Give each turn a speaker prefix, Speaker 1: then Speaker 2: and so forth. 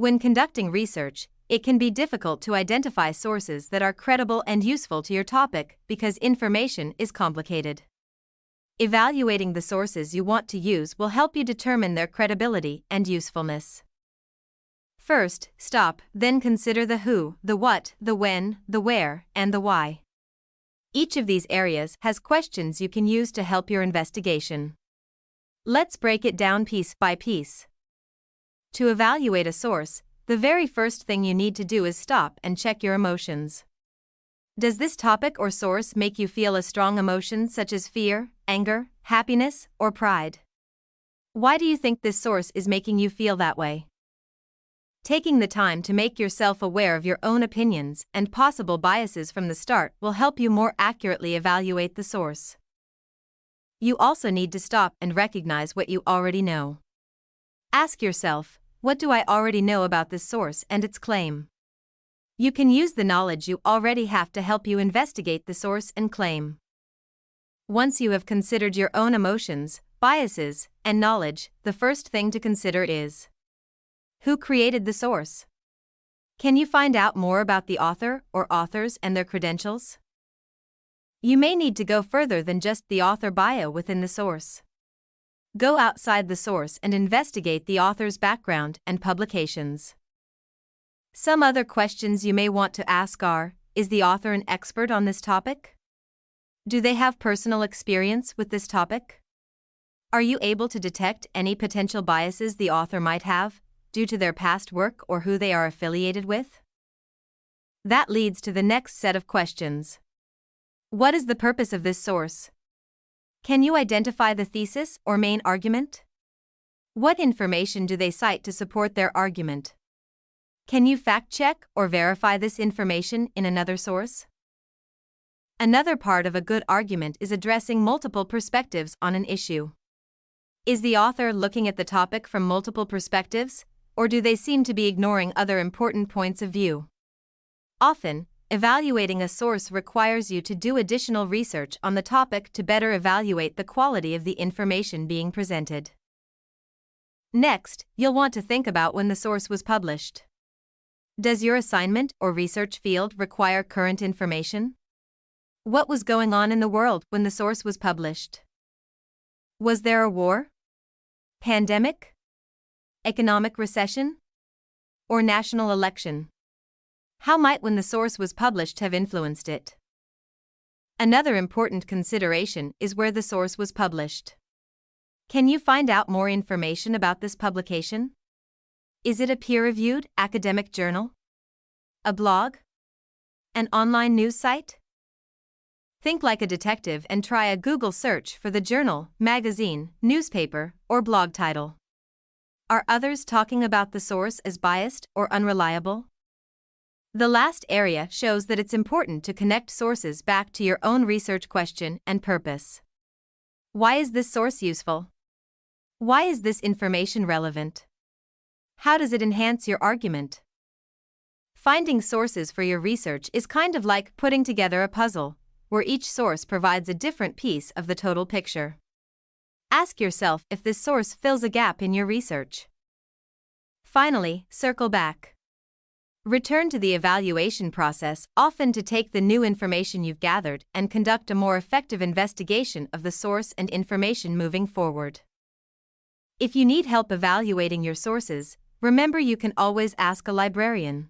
Speaker 1: When conducting research, it can be difficult to identify sources that are credible and useful to your topic because information is complicated. Evaluating the sources you want to use will help you determine their credibility and usefulness. First, stop, then consider the who, the what, the when, the where, and the why. Each of these areas has questions you can use to help your investigation. Let's break it down piece by piece. To evaluate a source, the very first thing you need to do is stop and check your emotions. Does this topic or source make you feel a strong emotion such as fear, anger, happiness, or pride? Why do you think this source is making you feel that way? Taking the time to make yourself aware of your own opinions and possible biases from the start will help you more accurately evaluate the source. You also need to stop and recognize what you already know. Ask yourself, what do I already know about this source and its claim? You can use the knowledge you already have to help you investigate the source and claim. Once you have considered your own emotions, biases, and knowledge, the first thing to consider is: who created the source? Can you find out more about the author or authors and their credentials? You may need to go further than just the author bio within the source. Go outside the source and investigate the author's background and publications. Some other questions you may want to ask are: is the author an expert on this topic? Do they have personal experience with this topic? Are you able to detect any potential biases the author might have, due to their past work or who they are affiliated with? That leads to the next set of questions. What is the purpose of this source? Can you identify the thesis or main argument? What information do they cite to support their argument? Can you fact-check or verify this information in another source? Another part of a good argument is addressing multiple perspectives on an issue. Is the author looking at the topic from multiple perspectives, or do they seem to be ignoring other important points of view? Often, evaluating a source requires you to do additional research on the topic to better evaluate the quality of the information being presented. Next, you'll want to think about when the source was published. Does your assignment or research field require current information? What was going on in the world when the source was published? Was there a war? Pandemic? Economic recession? Or national election? How might when the source was published have influenced it? Another important consideration is where the source was published. Can you find out more information about this publication? Is it a peer-reviewed academic journal? A blog? An online news site? Think like a detective and try a Google search for the journal, magazine, newspaper, or blog title. Are others talking about the source as biased or unreliable? The last area shows that it's important to connect sources back to your own research question and purpose. Why is this source useful? Why is this information relevant? How does it enhance your argument? Finding sources for your research is kind of like putting together a puzzle, where each source provides a different piece of the total picture. Ask yourself if this source fills a gap in your research. Finally, circle back. Return to the evaluation process often to take the new information you've gathered and conduct a more effective investigation of the source and information moving forward. If you need help evaluating your sources, remember you can always ask a librarian.